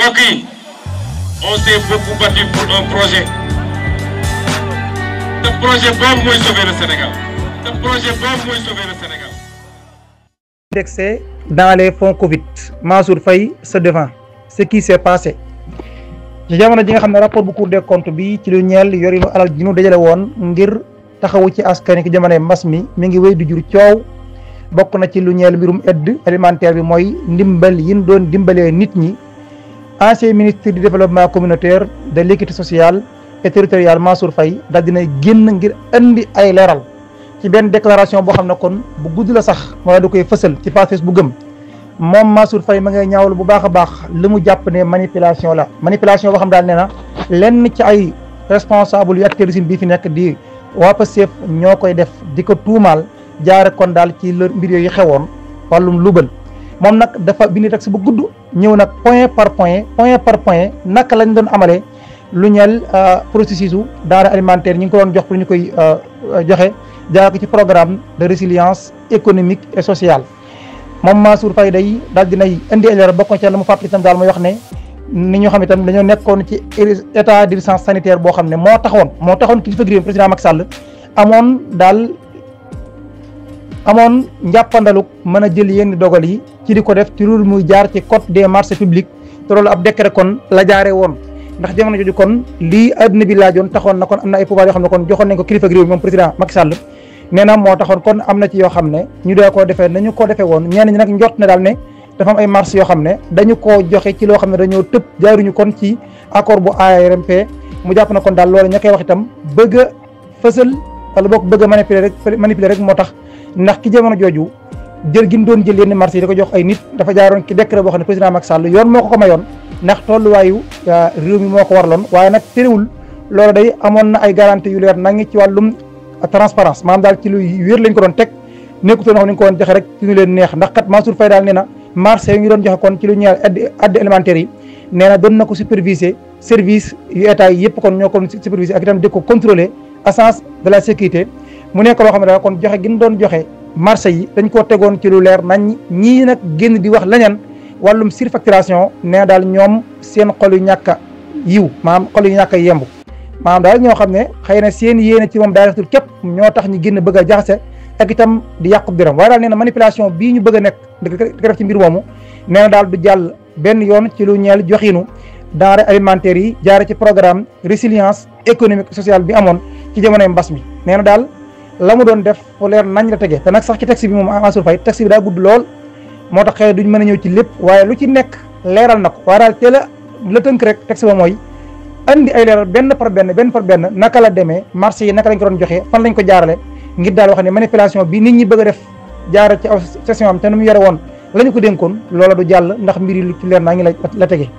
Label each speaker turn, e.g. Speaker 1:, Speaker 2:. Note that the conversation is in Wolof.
Speaker 1: mbokk yi on s'est beaucoup battu pour un projet te projet boobu mooy sauver le Sénégal
Speaker 2: Indexé dans les fonds Covid Mansour Faye se défend ce qui s'est passé ci jamono ji nga xam ne rapport bu Cour des comptes bi ci lu ñeel yorinu alal ji ñu dajale woon ngir taxawu ci askan ki jamonoy mbas mi ngi wéy di jur coow bokk na ci lu ñeel mbirum aide alimentaire bi mooy ndimbal yi ñu doon dimbalee nit ñi. Ancien ministre du développement communautaire de l'équité sociale et territoriale Mansour Faye daal dina génn ngir andi ay leeral ci benn déclaration boo xam ne kon bu gudd la sax wala da koy fësal ci page Facebook gëm moom Mansour Faye ma ngay ñaawlu bu baax a baax li mu jàpp ne manipulation la manipulation boo xam daal nee na lenn ci ay responsable yu acteur bi fi nekk di waa Pastef ñoo koy def di ko tuumaal jaare kon daal ci mbir yooyu xewoon wàllum lubal moom nag dafa bind texte bu gudd ñëw nag point par point naka lañ doon amalee lu ñeel processus u denrée alimentaire ñi ngi ko doon jox pour ñu koy joxe jaar ko ci programme de résilience économique et sociale moom Mansour Faye day daal dinay indi ay leeral bokkoon ci la mu fàttali itam daal mooy wax ne ni ñu xam itam dañoo nekkoon ci état d'urgence sanitaire boo xam ne moo taxoon kilifa gi président Macky Sall amoon njàppandaluk mën a jël yenn dogal yi ci di ko def ci loolu muy jaar ci code des marchés publics te loolu ab décret kon la jaaree woon ndax jamono jooju kon lii adduna bi laajoon taxoon na kon am na ay pouvoir yoo xam ne kon joxoon nañ ko kilifa réew mi moom président Macky Sall nee na moo taxoon kon am na ci yoo xam ne ñu dee koo defee nañu ko defee woon ñenn ñi nag njort ne daal ne dafa am ay marché yoo xam ne dañu koo joxe ci loo xam ne dañoo tëb jaaruñu kon ci accord bu ARMP mu jàpp na kon daal loolu ña koy wax itam bëgg a fësal wala boog bëgg a manipuler rek moo tax ndax ki jamono jooju jël gi ñu doon jël yenn marché yi da ko jox ay nit dafa jaaroon ci décret boo xam ne président Macky Sall yoon moo ko mayoon ndax tolluwaayu réew mi moo ko waraloon waaye nag terewul loolu day amoon na ay garantie yu leer nangi ci wàllum transparence maanaam daal ci lu wér lañ ko doon teg nekkutoon xam ne ñu ko doon joxe rek ci ñu leen neex ndax kat Mansour Faye daal nee na marché yi ñu doon joxe kon ci lu ñeel aide alimentaire yi nee na doon na ko superviser service yu état yi yëpp kon ñoo ko superviser ak itam di ko contrôler agence de la sécurité mu nekk loo xam ne daal kon joxe gi ñu doon joxe marché yi dañ koo tegoon ci lu leer nañ ñii nag génn di wax leneen wàllum surfacturation nee daal ñoom seen xol yu ñàkk a yiw maanaam xol yu ñàkk a yemb maanaam daal ñoo xam ne xëy na seen yéene ci moom daa deftul képp ñoo tax ñu génn bëgg a jaxase ak itam di yàqu biram waaye daal nee na manipulation bii ñu bëgg a nekk di ko def ci mbir moomu nee na daal du jàll benn yoon ci lu ñeel joxinu denrée alimentaire yi jaare ci programme résilience économique sociale bi amoon ci jamonoy mbas mi nee na daal la mu doon def fu leer nañ la tege te nag sax ci texte bi moom Mansour Faye texte bi daa gudd lool moo tax xëy duñ mën a ñëw ci lépp waaye lu ci nekk leeral na ko waaye daal teel a la tënk rek texte ba mooy andi ay leeral benn par benn naka la demee marché yi naka lañ ko doon joxee fan lañ ko jaarale ngir daal wax ne manipulation bi nit ñi bëgg a def jaara ci session am te nu mu yore woon la ñu ko dénkoon loola du jàll ndax mbir yi lu ci leer naa ngi la tege